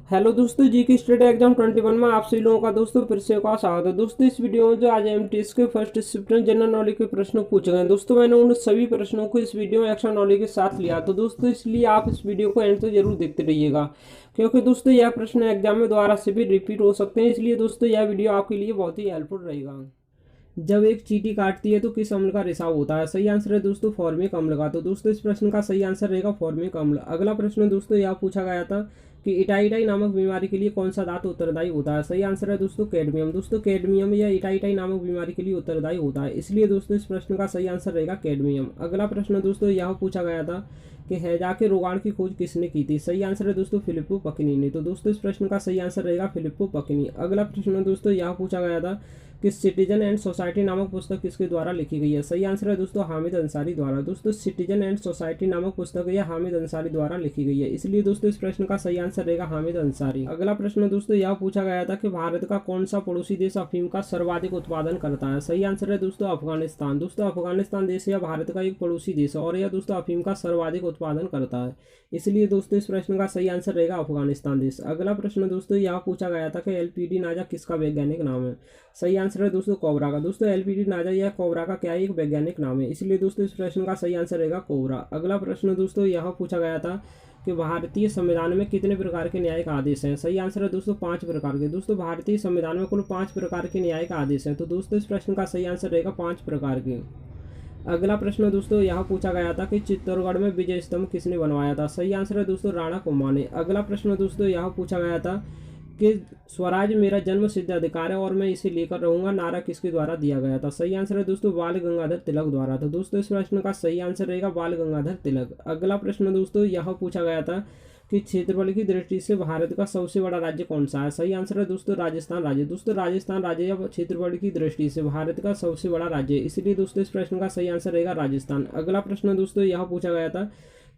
Hello दोस्तों, जी की state exam 21 में आप सभी लोगों का दोस्तों फिर से का स्वागत है। दोस्तों इस वीडियो में जो आज एमटीएस के फर्स्ट शिफ्ट में जनरल नॉलेज के प्रश्न पूछे गए हैं, दोस्तों मैंने उन सभी प्रश्नों को इस वीडियो में एक्स्ट्रा नॉलेज के साथ लिया। तो दोस्तों इसलिए आप इस वीडियो को एंड तक जरूर देखते रहिएगा, क्योंकि दोस्तों यह प्रश्न एग्जाम में दोबारा से भी रिपीट हो सकते हैं। इसलिए दोस्तों यह वीडियो आपके लिए बहुत ही हेल्पफुल रहेगा। जब एक चींटी काटती है तो किस अम्ल का रिसाव होता है? सही आंसर है दोस्तों फॉर्मिक अम्ल का। तो दोस्तों इस प्रश्न का सही आंसर रहेगा फॉर्मिक अम्ल। अगला प्रश्न दोस्तों यह पूछा गया था कि इटाइटाई नामक बीमारी के लिए कौन सा धातु उत्तरदायी होता है? सही आंसर है दोस्तों कैडमियम। दोस्तों कैडमियम या इटाइटाई नामक बीमारी के लिए उत्तरदायी होता है, इसलिए दोस्तों इस प्रश्न का सही आंसर रहेगा कैडमियम। अगला प्रश्न दोस्तों यह पूछा गया था कि हैजा के रोगाण की खोज किसने की थी? सही आंसर है दोस्तों फिलिप्पो पकिनी ने। तो दोस्तों इस प्रश्न का सही आंसर रहेगा फिलिप्पो पकिनी। अगला प्रश्न दोस्तों यह पूछा गया था कि सिटीजन एंड सोसाइटी नामक पुस्तक किसके द्वारा लिखी गई है? सही आंसर है दोस्तों हामिद अंसारी द्वारा। दोस्तों सिटीजन एंड सोसाइटी नामक पुस्तक यह हामिद अंसारी द्वारा लिखी गई है, इसलिए दोस्तों इस प्रश्न का सही आंसर रहेगा हामिद अंसारी। अगला प्रश्न दोस्तों यह पूछा गया था कि भारत का कौन सा पड़ोसी देश अफीम का सर्वाधिक उत्पादन करता है? सही आंसर है दोस्तों अफगानिस्तान। दोस्तों अफगानिस्तान देश यह भारत का एक पड़ोसी देश है और यह दोस्तों अफीम का सर्वाधिक उत्पादन करता है, इसलिए दोस्तों इस प्रश्न का सही आंसर रहेगा अफगानिस्तान देश। अगला प्रश्न दोस्तों यह पूछा गया था कि एलपीडी नाजा किसका वैज्ञानिक नाम है? सही आंसर है दोस्तों कोबरा का। दोस्तों एलपीडी नाजा यह कोबरा का क्या एक वैज्ञानिक नाम है, इसलिए दोस्तों इस प्रश्न का सही आंसर रहेगा कोबरा। अगला प्रश्न दोस्तों यह पूछा गया था कि भारतीय संविधान में कितने प्रकार के न्यायिक आदेश हैं? सही आंसर है दोस्तों 5 प्रकार के। दोस्तों भारतीय संविधान में कुल 5 प्रकार के न्यायिक आदेश हैं, तो दोस्तों इस प्रश्न का सही आंसर रहेगा 5 प्रकार के। अगला प्रश्न दोस्तों यह पूछा गया था कि चित्तौड़गढ़ में विजय स्तंभ किसने बनवाया था? सही आंसर है दोस्तों राणा कुंभा ने। अगला प्रश्न दोस्तों यह पूछा गया था कि स्वराज मेरा जन्म सिद्ध अधिकार है और मैं इसे लेकर रहूंगा नारा किसके द्वारा दिया गया था? सही आंसर है दोस्तों बाल गंगाधर तिलक द्वारा। तो दोस्तों इस प्रश्न का सही आंसर रहेगा बाल गंगाधर तिलक। अगला प्रश्न दोस्तों यह पूछा गया था कि क्षेत्रफल की दृष्टि से भारत का सबसे बड़ा राज्य कौन सा है? सही आंसर है दोस्तों राजस्थान राज्य। दोस्तों राजस्थान राज्य या क्षेत्रफल की दृष्टि से भारत का सबसे बड़ा राज्य है, इसलिए दोस्तों इस प्रश्न का सही आंसर रहेगा राजस्थान। अगला प्रश्न दोस्तों यह पूछा गया था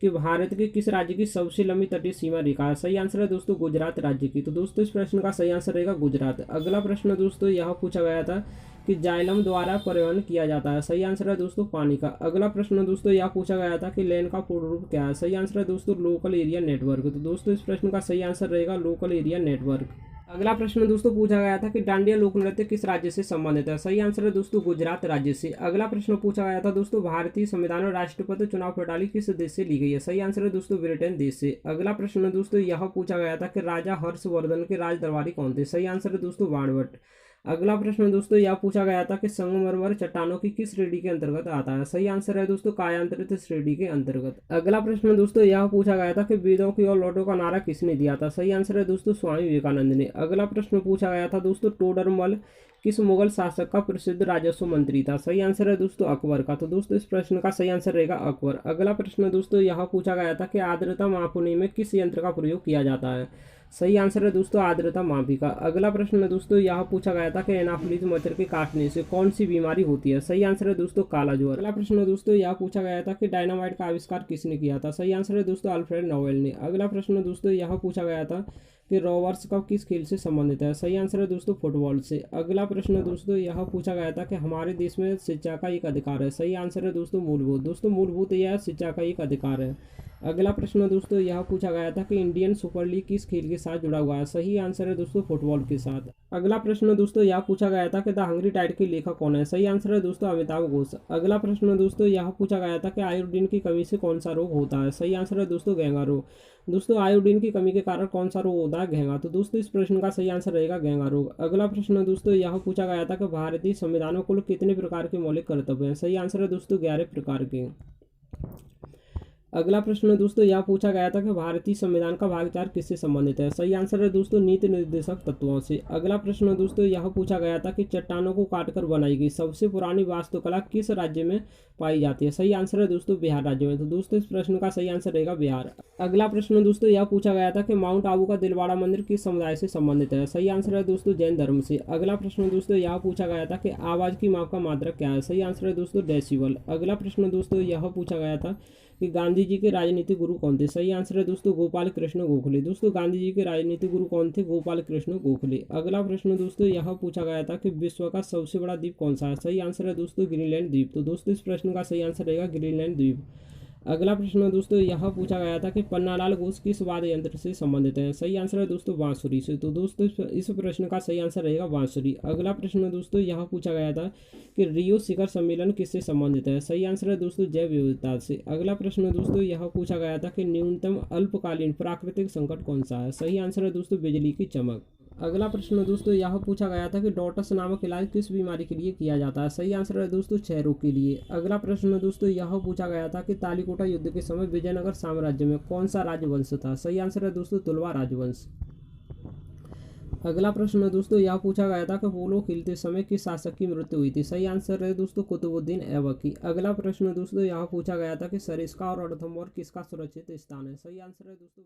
कि भारत के किस राज्य की सबसे लंबी तटीय सीमा रेखा है? सही आंसर है दोस्तों गुजरात राज्य की। तो दोस्तों इस प्रश्न का सही आंसर रहेगा गुजरात। अगला प्रश्न दोस्तों यह पूछा गया था कि जाइलम द्वारा परिवहन किया जाता है? सही आंसर है दोस्तों पानी का। अगला प्रश्न दोस्तों यह पूछा गया था कि लैन का पूर्ण रूप क्या है? सही आंसर है दोस्तों लोकल एरिया नेटवर्क। तो दोस्तों इस प्रश्न का सही आंसर रहेगा लोकल एरिया नेटवर्क। अगला प्रश्न दोस्तों पूछा गया था कि डांडिया लोक नृत्य किस राज्य से संबंधित है? सही आंसर है दोस्तों गुजरात राज्य से। अगला प्रश्न पूछा गया था दोस्तों भारतीय संविधान में राष्ट्रपति चुनाव प्रणाली किस देश से ली गई है? सही आंसर है दोस्तों ब्रिटेन देश से। अगला प्रश्न दोस्तों यह पूछा गया था कि राजा हर्षवर्धन के राज दरबारी कौन थे? सही आंसर है दोस्तों बाणभट्ट। अगला प्रश्न दोस्तों यह पूछा गया था कि संगमरमर चट्टानों की किस श्रेणी के अंतर्गत आता है? सही आंसर है दोस्तों कायांतरित श्रेणी के अंतर्गत। अगला प्रश्न दोस्तों यह पूछा गया था कि वेदों की ओर लौटो का नारा किसने दिया था? सही आंसर है दोस्तों स्वामी विवेकानंद ने। अगला प्रश्न पूछा गया था दोस्तों टोडरमल किस मुगल शासक का प्रसिद्ध राजस्व मंत्री था? सही आंसर है दोस्तों अकबर का। तो दोस्तों इस प्रश्न का सही आंसर रहेगा अकबर। अगला प्रश्न दोस्तों यह पूछा गया था कि आर्द्रता मापने में किस यंत्र का प्रयोग किया जाता है? सही आंसर है दोस्तों आर्द्रता मापी का। अगला प्रश्न दोस्तों यह पूछा गया था कि एनाफिलीज मच्छर के काटने से कौन सी बीमारी होती है? सही आंसर है दोस्तों काला ज्वर। अगला प्रश्न दोस्तों यह पूछा गया था कि डायनामाइट का आविष्कार किसने किया था? सही आंसर है दोस्तों अल्फ्रेड नोबेल ने। अगला प्रश्न दोस्तों यह पूछा गया था कि रोवर्स कप किस खेल से संबंधित है? सही आंसर है दोस्तों फुटबॉल से। अगला प्रश्न दोस्तों यह पूछा गया था कि हमारे देश में शिक्षा का एक अधिकार है? सही आंसर है दोस्तों मूलभूत। दोस्तों मूलभूत यह शिक्षा का एक अधिकार है। अगला प्रश्न दोस्तों यह पूछा गया था कि इंडियन सुपर लीग किस खेल के साथ जुड़ा हुआ है? सही आंसर है दोस्तों फुटबॉल के साथ। अगला प्रश्न दोस्तों यह पूछा गया था कि द हंग्री टाइड के लेखक कौन है? सही आंसर है दोस्तों अमिताभ घोष। अगला प्रश्न दोस्तों यह पूछा गया था कि आयोडीन की कमी से कौन सा रोग होता है? सही आंसर है दोस्तों घेंगा रोग। दोस्तों आयोडीन की कमी के कारण कौन सा रोग होता है? घेंगा। तो दोस्तों इस प्रश्न का सही आंसर रहेगा घेंगा रोग। अगला प्रश्न दोस्तों यह पूछा गया था कि भारतीय संविधान में कुल कितने प्रकार के मौलिक कर्तव्य हैं? सही आंसर है दोस्तों 11 प्रकार के। अगला प्रश्न दोस्तों यह पूछा गया था कि भारतीय संविधान का भाग 4 किससे संबंधित है? सही आंसर है दोस्तों नीति निर्देशक तत्वों से। अगला प्रश्न दोस्तों यह पूछा गया था कि चट्टानों को काटकर बनाई गई सबसे पुरानी वास्तुकला किस राज्य में पाई जाती है? सही आंसर है दोस्तों बिहार राज्य में। तो दोस्तों इस प्रश्न का सही आंसर रहेगा बिहार। अगला प्रश्न दोस्तों यह पूछा गया था कि माउंट आबू का दिलवाड़ा मंदिर किस समुदाय से संबंधित है? सही आंसर है दोस्तों जैन धर्म से। अगला प्रश्न दोस्तों यह पूछा गया था कि आवाज की माप का मात्रक क्या है? सही आंसर है दोस्तों डेसिबल। अगला प्रश्न दोस्तों यह पूछा गया था कि गांधी जी के राजनीतिक गुरु कौन थे? सही आंसर है दोस्तों गोपाल कृष्ण गोखले। दोस्तों गांधी जी के राजनीतिक गुरु कौन थे? गोपाल कृष्ण गोखले। अगला प्रश्न दोस्तों यह पूछा गया था कि विश्व का सबसे बड़ा द्वीप कौन सा है? सही आंसर है दोस्तों ग्रीनलैंड द्वीप। तो दोस्तों इस प्रश्न का सही आंसर रहेगा ग्रीनलैंड द्वीप। अगला प्रश्न दोस्तों यह पूछा गया था कि पन्नालाल घोष किस वाद्य यंत्र से संबंधित है। सही आंसर है दोस्तों बांसुरी से। तो दोस्तों इस प्रश्न का सही आंसर रहेगा बांसुरी। अगला प्रश्न दोस्तों यह पूछा गया था कि रियो शिखर सम्मेलन किससे संबंधित है। सही आंसर है दोस्तों जैव विविधता से। अगला प्रश्न दोस्तों यह पूछा गया था कि न्यूनतम अल्पकालीन प्राकृतिक संकट कौन सा है। सही आंसर है दोस्तों बिजली की चमक। अगला प्रश्न दोस्तों यह पूछा गया था कि डॉटस नामक इलाज किस बीमारी के लिए किया जाता है। सही आंसर है दोस्तों क्षय रोग के लिए। अगला प्रश्न दोस्तों यह पूछा गया था कि तालिकोटा युद्ध के समय विजयनगर साम्राज्य में कौन सा राजवंश था। सही आंसर है दोस्तों तुलवा राजवंश। अगला प्रश्न दोस्तों यह पूछा गया था कि पोलो खेलते समय किस शासक की मृत्यु हुई थी। सही आंसर है दोस्तों कुतुबुद्दीन ऐबकी। अगला प्रश्न दोस्तों यह पूछा गया था कि सरिस्का और रणथंभौर किसका सुरक्षित स्थान है। सही आंसर है दोस्तों